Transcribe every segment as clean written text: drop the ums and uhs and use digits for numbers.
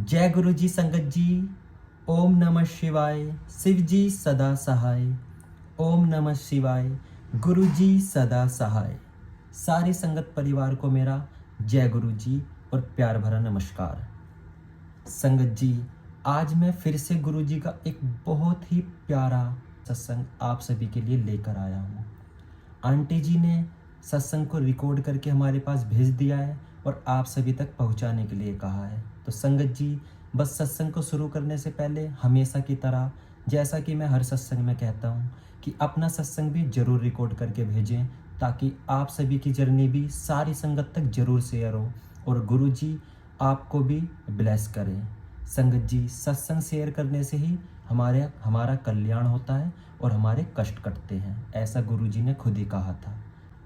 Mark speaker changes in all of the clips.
Speaker 1: जय गुरु जी संगत जी। ओम नमः शिवाय। शिव जी सदा सहाय। ओम नमः शिवाय। गुरु जी सदा सहाय। सारी संगत परिवार को मेरा जय गुरु जी और प्यार भरा नमस्कार। संगत जी, आज मैं फिर से गुरु जी का एक बहुत ही प्यारा सत्संग आप सभी के लिए लेकर आया हूँ। आंटी जी ने सत्संग को रिकॉर्ड करके हमारे पास भेज दिया है और आप सभी तक पहुंचाने के लिए कहा है। तो संगत जी, बस सत्संग को शुरू करने से पहले हमेशा की तरह, जैसा कि मैं हर सत्संग में कहता हूं, कि अपना सत्संग भी जरूर रिकॉर्ड करके भेजें, ताकि आप सभी की जर्नी भी सारी संगत तक जरूर शेयर हो और गुरु जी आपको भी ब्लेस करें। संगत जी, सत्संग शेयर करने से ही हमारा कल्याण होता है और हमारे कष्ट कटते हैं, ऐसा गुरु जी ने खुद ही कहा था।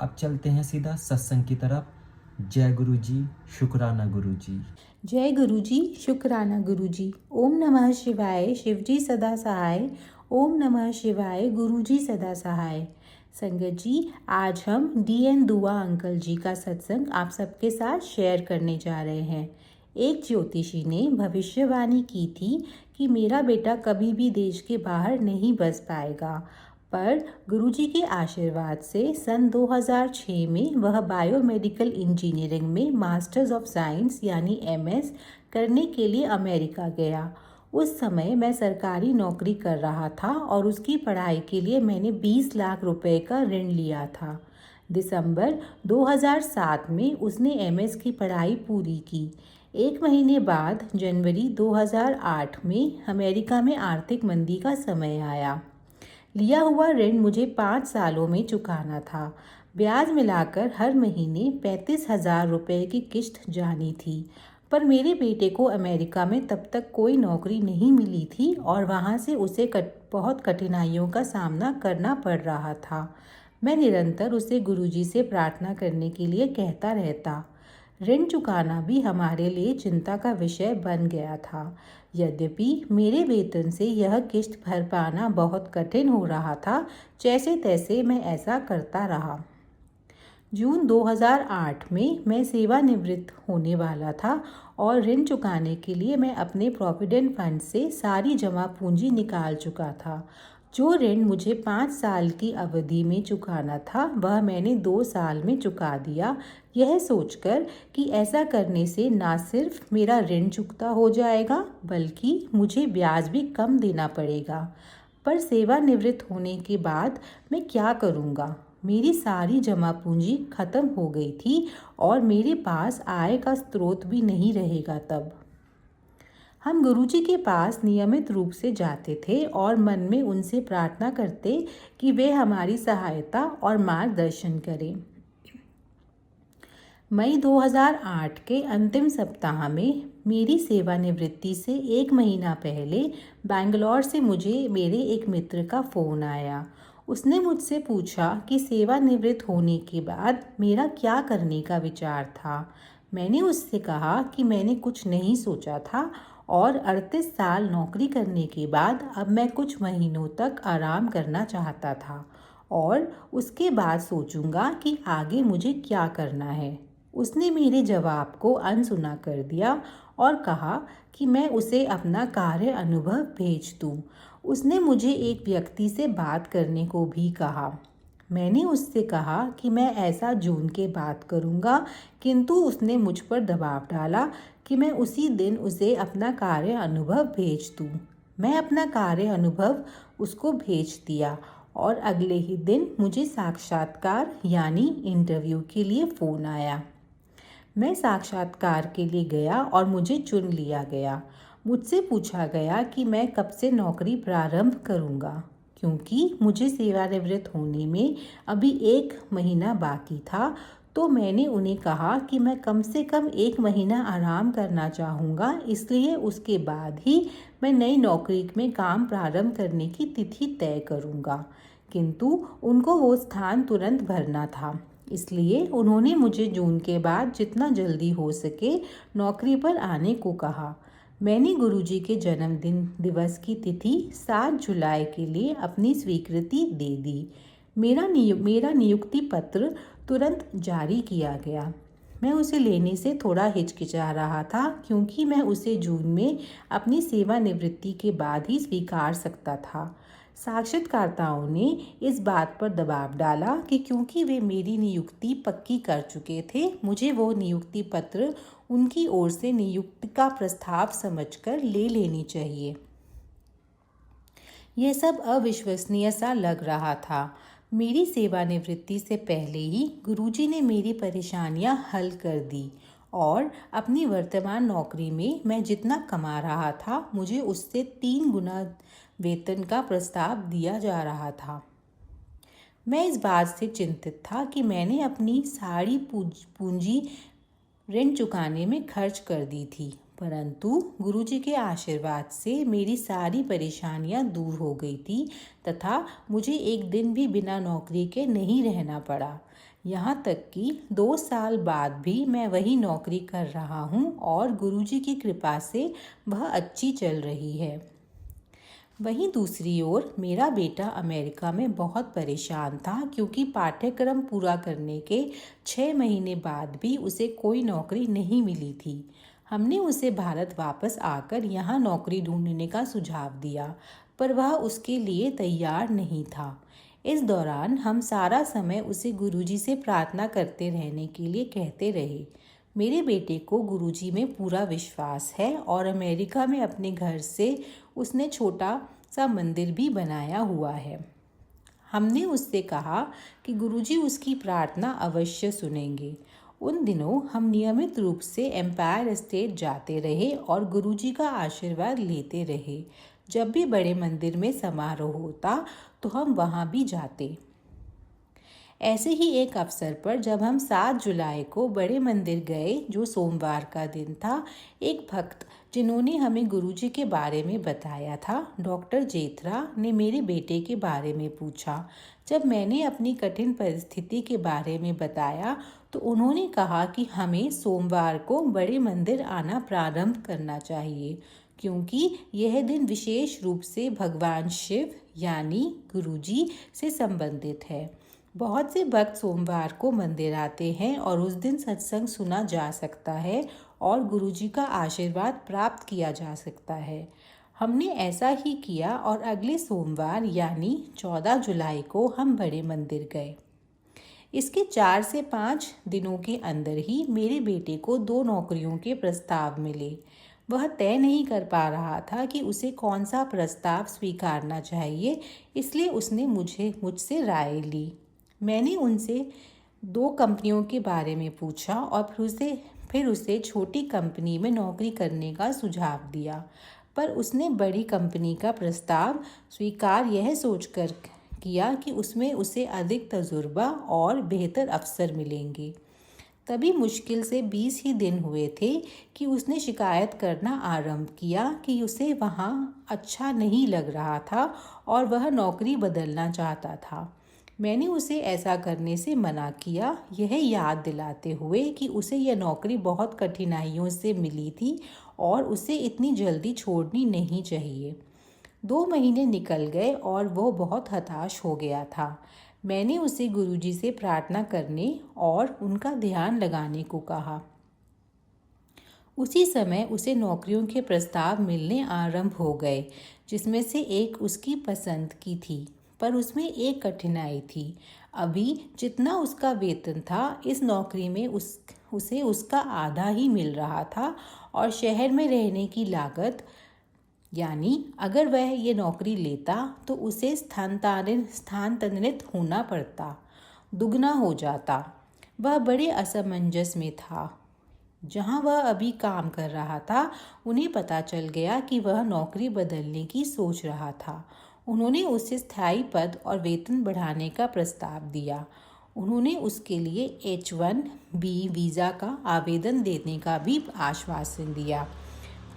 Speaker 1: अब चलते हैं सीधा सत्संग की तरफ। जय गुरु जी, शुक्राना गुरु जी।
Speaker 2: जय गुरु जी, शुक्राना गुरु जी। ओम नमः शिवाय, शिव जी सदा सहाय। ओम नमः शिवाय, गुरु जी सदा सहाय। संगत जी, आज हम DN दुआ अंकल जी का सत्संग आप सबके साथ शेयर करने जा रहे हैं। एक ज्योतिषी ने भविष्यवाणी की थी कि मेरा बेटा कभी भी देश के बाहर नहीं बस पाएगा, पर गुरुजी के आशीर्वाद से सन 2006 में वह बायोमेडिकल इंजीनियरिंग में मास्टर्स ऑफ साइंस यानी MS करने के लिए अमेरिका गया। उस समय मैं सरकारी नौकरी कर रहा था और उसकी पढ़ाई के लिए मैंने 20 लाख रुपए का ऋण लिया था। दिसंबर 2007 में उसने MS की पढ़ाई पूरी की। एक महीने बाद जनवरी 2008 में अमेरिका में आर्थिक मंदी का समय आया। लिया हुआ ऋण मुझे 5 सालों में चुकाना था। ब्याज मिलाकर हर महीने 35,000 रुपये की किश्त जानी थी। पर मेरे बेटे को अमेरिका में तब तक कोई नौकरी नहीं मिली थी और वहाँ से उसे बहुत कठिनाइयों का सामना करना पड़ रहा था। मैं निरंतर उसे गुरुजी से प्रार्थना करने के लिए कहता रहता। ऋण चुकाना भी हमारे लिए चिंता का विषय बन गया था। यद्यपि मेरे वेतन से यह किश्त भर पाना बहुत कठिन हो रहा था, जैसे तैसे मैं ऐसा करता रहा। जून 2008 में मैं सेवानिवृत्त होने वाला था और ऋण चुकाने के लिए मैं अपने प्रोविडेंट फंड से सारी जमा पूंजी निकाल चुका था। जो ऋण मुझे 5 साल की अवधि में चुकाना था, वह मैंने 2 साल में चुका दिया, यह सोचकर कि ऐसा करने से ना सिर्फ मेरा ऋण चुकता हो जाएगा, बल्कि मुझे ब्याज भी कम देना पड़ेगा। पर सेवानिवृत्त होने के बाद मैं क्या करूँगा? मेरी सारी जमा पूंजी खत्म हो गई थी और मेरे पास आय का स्रोत भी नहीं रहेगा तब। हम गुरुजी के पास नियमित रूप से जाते थे और मन में उनसे प्रार्थना करते कि वे हमारी सहायता और मार्गदर्शन करें। मई 2008 के अंतिम सप्ताह में मेरी सेवानिवृत्ति से 1 महीना पहले बैंगलोर से मुझे मेरे एक मित्र का फ़ोन आया। उसने मुझसे पूछा कि सेवानिवृत्त होने के बाद मेरा क्या करने का विचार था। मैंने उससे कहा कि मैंने कुछ नहीं सोचा था और 38 साल नौकरी करने के बाद अब मैं कुछ महीनों तक आराम करना चाहता था और उसके बाद सोचूंगा कि आगे मुझे क्या करना है। उसने मेरे जवाब को अनसुना कर दिया और कहा कि मैं उसे अपना कार्य अनुभव भेज दूं। उसने मुझे एक व्यक्ति से बात करने को भी कहा। मैंने उससे कहा कि मैं ऐसा जून के बाद करूंगा, किंतु उसने मुझ पर दबाव डाला कि मैं उसी दिन उसे अपना कार्य अनुभव भेज दूं। मैं अपना कार्य अनुभव उसको भेज दिया और अगले ही दिन मुझे साक्षात्कार यानी इंटरव्यू के लिए फ़ोन आया। मैं साक्षात्कार के लिए गया और मुझे चुन लिया गया। मुझसे पूछा गया कि मैं कब से नौकरी प्रारंभ करूंगा। क्योंकि मुझे सेवानिवृत्त होने में अभी 1 महीना बाकी था, तो मैंने उन्हें कहा कि मैं कम से कम 1 महीना आराम करना चाहूँगा, इसलिए उसके बाद ही मैं नई नौकरी में काम प्रारंभ करने की तिथि तय करूँगा। किंतु उनको वो स्थान तुरंत भरना था, इसलिए उन्होंने मुझे जून के बाद जितना जल्दी हो सके नौकरी पर आने को कहा। मैंने गुरुजी के जन्मदिन दिवस की तिथि 7 जुलाई के लिए अपनी स्वीकृति दे दी। मेरा नियुक्ति पत्र तुरंत जारी किया गया। मैं उसे लेने से थोड़ा हिचकिचा रहा था क्योंकि मैं उसे जून में अपनी सेवानिवृत्ति के बाद ही स्वीकार सकता था। साक्षात्कारताओं ने इस बात पर दबाव डाला कि क्योंकि वे मेरी नियुक्ति पक्की कर चुके थे, मुझे वो नियुक्ति पत्र उनकी ओर से नियुक्ति का प्रस्ताव समझकर ले लेनी चाहिए। यह सब अविश्वसनीय सा लग रहा था। मेरी सेवानिवृत्ति से पहले ही गुरुजी ने मेरी परेशानियां हल कर दी और अपनी वर्तमान नौकरी में मैं जितना कमा रहा था, मुझे उससे 3 गुना वेतन का प्रस्ताव दिया जा रहा था। मैं इस बात से चिंतित था कि मैंने अपनी सारी पूंजी ऋण चुकाने में खर्च कर दी थी, परंतु गुरुजी के आशीर्वाद से मेरी सारी परेशानियां दूर हो गई थी तथा मुझे एक दिन भी बिना नौकरी के नहीं रहना पड़ा। यहाँ तक कि 2 साल बाद भी मैं वही नौकरी कर रहा हूँ और गुरुजी की कृपा से वह अच्छी चल रही है। वहीं दूसरी ओर मेरा बेटा अमेरिका में बहुत परेशान था क्योंकि पाठ्यक्रम पूरा करने के 6 महीने बाद भी उसे कोई नौकरी नहीं मिली थी। हमने उसे भारत वापस आकर यहाँ नौकरी ढूंढने का सुझाव दिया, पर वह उसके लिए तैयार नहीं था। इस दौरान हम सारा समय उसे गुरुजी से प्रार्थना करते रहने के लिए कहते रहे। मेरे बेटे को गुरुजी में पूरा विश्वास है और अमेरिका में अपने घर से उसने छोटा सा मंदिर भी बनाया हुआ है। हमने उससे कहा कि गुरुजी उसकी प्रार्थना अवश्य सुनेंगे। उन दिनों हम नियमित रूप से एम्पायर स्टेट जाते रहे और गुरुजी का आशीर्वाद लेते रहे। जब भी बड़े मंदिर में समारोह होता तो हम वहाँ भी जाते। ऐसे ही एक अवसर पर जब हम 7 जुलाई को बड़े मंदिर गए, जो सोमवार का दिन था, एक भक्त जिन्होंने हमें गुरुजी के बारे में बताया था, डॉक्टर जेथरा, ने मेरे बेटे के बारे में पूछा। जब मैंने अपनी कठिन परिस्थिति के बारे में बताया तो उन्होंने कहा कि हमें सोमवार को बड़े मंदिर आना प्रारंभ करना चाहिए क्योंकि यह दिन विशेष रूप से भगवान शिव यानी गुरुजी से संबंधित है। बहुत से भक्त सोमवार को मंदिर आते हैं और उस दिन सत्संग सुना जा सकता है और गुरुजी का आशीर्वाद प्राप्त किया जा सकता है। हमने ऐसा ही किया और अगले सोमवार यानी 14 जुलाई को हम बड़े मंदिर गए। इसके 4 से 5 दिनों के अंदर ही मेरे बेटे को 2 नौकरियों के प्रस्ताव मिले। वह तय नहीं कर पा रहा था कि उसे कौन सा प्रस्ताव स्वीकारना चाहिए, इसलिए उसने मुझसे राय ली। मैंने उनसे 2 कंपनियों के बारे में पूछा और फिर उसे छोटी कंपनी में नौकरी करने का सुझाव दिया, पर उसने बड़ी कंपनी का प्रस्ताव स्वीकार यह सोचकर किया कि उसमें उसे अधिक तजुर्बा और बेहतर अवसर मिलेंगे। तभी मुश्किल से 20 ही दिन हुए थे कि उसने शिकायत करना आरंभ किया कि उसे वहाँ अच्छा नहीं लग रहा था और वह नौकरी बदलना चाहता था। मैंने उसे ऐसा करने से मना किया, यह याद दिलाते हुए कि उसे यह नौकरी बहुत कठिनाइयों से मिली थी और उसे इतनी जल्दी छोड़नी नहीं चाहिए। 2 महीने निकल गए और वो बहुत हताश हो गया था। मैंने उसे गुरुजी से प्रार्थना करने और उनका ध्यान लगाने को कहा। उसी समय उसे नौकरियों के प्रस्ताव मिलने आरंभ हो गए, जिसमें से एक उसकी पसंद की थी, पर उसमें एक कठिनाई थी। अभी जितना उसका वेतन था, इस नौकरी में उसे उसका आधा ही मिल रहा था और शहर में रहने की लागत यानी अगर वह ये नौकरी लेता तो उसे स्थानांतरित होना पड़ता, दुगना हो जाता। वह बड़े असमंजस में था। जहाँ वह अभी काम कर रहा था, उन्हें पता चल गया कि वह नौकरी बदलने की सोच रहा था। उन्होंने उसे स्थायी पद और वेतन बढ़ाने का प्रस्ताव दिया। उन्होंने उसके लिए H-1B वीज़ा का आवेदन देने का भी आश्वासन दिया,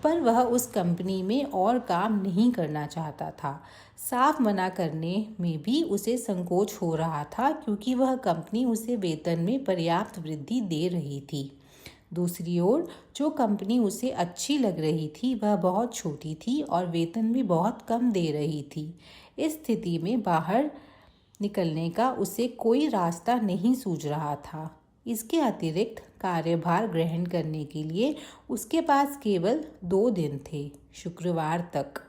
Speaker 2: पर वह उस कंपनी में और काम नहीं करना चाहता था। साफ मना करने में भी उसे संकोच हो रहा था क्योंकि वह कंपनी उसे वेतन में पर्याप्त वृद्धि दे रही थी। दूसरी ओर जो कंपनी उसे अच्छी लग रही थी वह बहुत छोटी थी और वेतन भी बहुत कम दे रही थी। इस स्थिति में बाहर निकलने का उसे कोई रास्ता नहीं सूझ रहा था। इसके अतिरिक्त कार्यभार ग्रहण करने के लिए उसके पास केवल 2 दिन थे, शुक्रवार तक।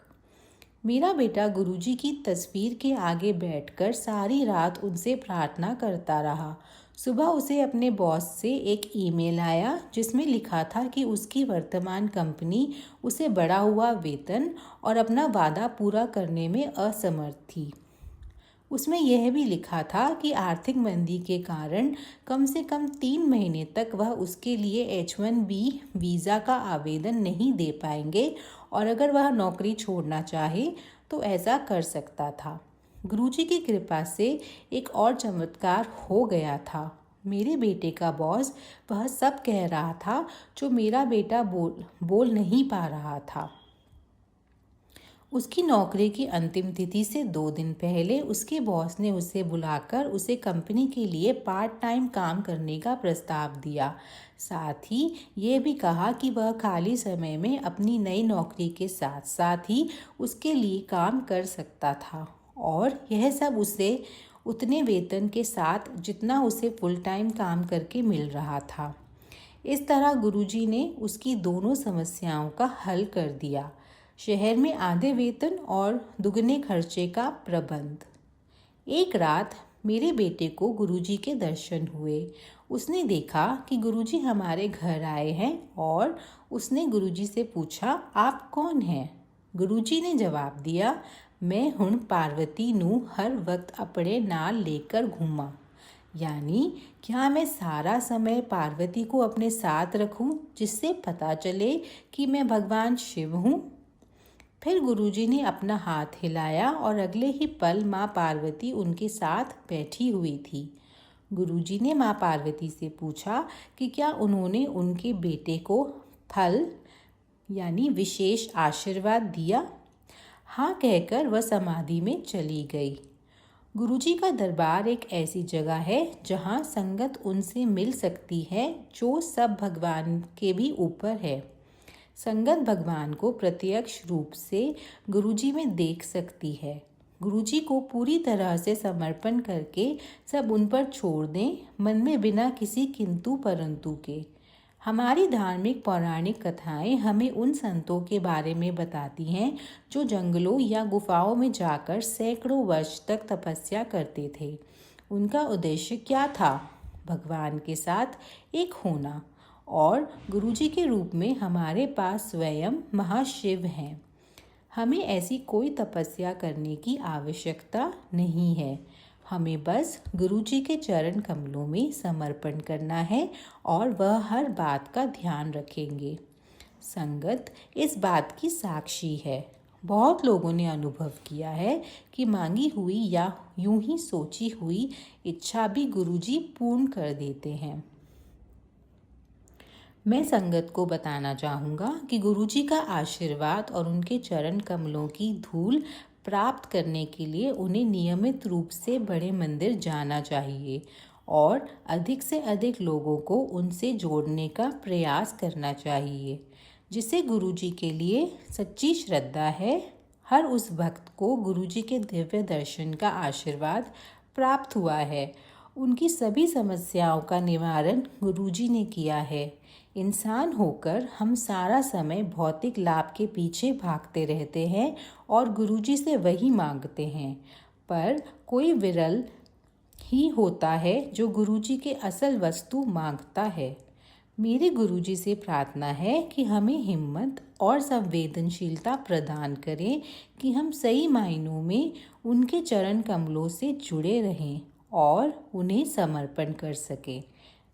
Speaker 2: मेरा बेटा गुरुजी की तस्वीर के आगे बैठकर सारी रात उनसे प्रार्थना करता रहा। सुबह उसे अपने बॉस से एक ईमेल आया जिसमें लिखा था कि उसकी वर्तमान कंपनी उसे बढ़ा हुआ वेतन और अपना वादा पूरा करने में असमर्थ थी। उसमें यह भी लिखा था कि आर्थिक मंदी के कारण कम से कम 3 महीने तक वह उसके लिए H1B वीज़ा का आवेदन नहीं दे पाएंगे और अगर वह नौकरी छोड़ना चाहे तो ऐसा कर सकता था। गुरुजी की कृपा से एक और चमत्कार हो गया था। मेरे बेटे का बॉस वह सब कह रहा था जो मेरा बेटा बोल नहीं पा रहा था। उसकी नौकरी की अंतिम तिथि से 2 दिन पहले उसके बॉस ने उसे बुलाकर उसे कंपनी के लिए पार्ट टाइम काम करने का प्रस्ताव दिया। साथ ही ये भी कहा कि वह खाली समय में अपनी नई नौकरी के साथ साथ ही उसके लिए काम कर सकता था और यह सब उसे उतने वेतन के साथ जितना उसे फुल टाइम काम करके मिल रहा था। इस तरह गुरुजी ने उसकी दोनों समस्याओं का हल कर दिया, शहर में आधे वेतन और दुगने खर्चे का प्रबंध। एक रात मेरे बेटे को गुरुजी के दर्शन हुए। उसने देखा कि गुरुजी हमारे घर आए हैं और उसने गुरुजी से पूछा, आप कौन हैं? गुरुजी ने जवाब दिया, मैं हुण पार्वती नू हर वक्त अपने नाल लेकर घूमा। यानी क्या मैं सारा समय पार्वती को अपने साथ रखूं जिससे पता चले कि मैं भगवान शिव हूँ? फिर गुरुजी ने अपना हाथ हिलाया और अगले ही पल माँ पार्वती उनके साथ बैठी हुई थी। गुरुजी ने माँ पार्वती से पूछा कि क्या उन्होंने उनके बेटे को फल यानी विशेष आशीर्वाद दिया। हाँ कहकर वह समाधि में चली गई। गुरुजी का दरबार एक ऐसी जगह है जहाँ संगत उनसे मिल सकती है जो सब भगवान के भी ऊपर है। संगत भगवान को प्रत्यक्ष रूप से गुरुजी में देख सकती है। गुरुजी को पूरी तरह से समर्पण करके सब उन पर छोड़ दें, मन में बिना किसी किंतु परंतु के। हमारी धार्मिक पौराणिक कथाएं हमें उन संतों के बारे में बताती हैं जो जंगलों या गुफाओं में जाकर सैकड़ों वर्ष तक तपस्या करते थे। उनका उद्देश्य क्या था? भगवान के साथ एक होना। और गुरुजी के रूप में हमारे पास स्वयं महाशिव हैं। हमें ऐसी कोई तपस्या करने की आवश्यकता नहीं है। हमें बस गुरुजी के चरण कमलों में समर्पण करना है और वह हर बात का ध्यान रखेंगे। संगत इस बात की साक्षी है। बहुत लोगों ने अनुभव किया है कि मांगी हुई या यूं ही सोची हुई इच्छा भी गुरुजी पूर्ण कर देते हैं। मैं संगत को बताना चाहूँगा कि गुरुजी का आशीर्वाद और उनके चरण कमलों की धूल प्राप्त करने के लिए उन्हें नियमित रूप से बड़े मंदिर जाना चाहिए और अधिक से अधिक लोगों को उनसे जोड़ने का प्रयास करना चाहिए। जिसे गुरुजी के लिए सच्ची श्रद्धा है, हर उस भक्त को गुरुजी के दिव्य दर्शन का आशीर्वाद प्राप्त हुआ है। उनकी सभी समस्याओं का निवारण गुरुजी ने किया है। इंसान होकर हम सारा समय भौतिक लाभ के पीछे भागते रहते हैं और गुरुजी से वही मांगते हैं, पर कोई विरल ही होता है जो गुरुजी के असल वस्तु मांगता है। मेरे गुरुजी से प्रार्थना है कि हमें हिम्मत और संवेदनशीलता प्रदान करें कि हम सही मायनों में उनके चरण कमलों से जुड़े रहें और उन्हें समर्पण कर सकें।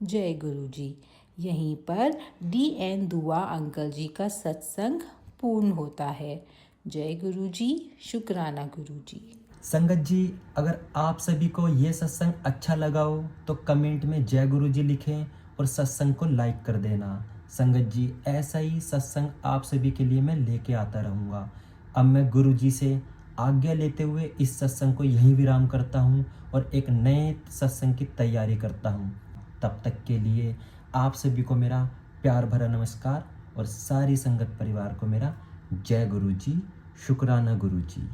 Speaker 2: जय गुरुजी। यहीं पर DN दुआ अंकल जी का सत्संग पूर्ण होता है। जय गुरुजी, शुक्राना गुरुजी।
Speaker 1: संगत जी, अगर आप सभी को ये सत्संग अच्छा लगा हो तो कमेंट में जय गुरुजी लिखें और सत्संग को लाइक कर देना। संगत जी, ऐसा ही सत्संग आप सभी के लिए मैं लेके आता रहूँगा। अब मैं गुरुजी से आज्ञा लेते हुए इस सत्संग को यहीं विराम करता हूँ और एक नए सत्संग की तैयारी करता हूँ। तब तक के लिए आप सभी को मेरा प्यार भरा नमस्कार और सारी संगत परिवार को मेरा जय गुरुजी, शुक्राना गुरुजी।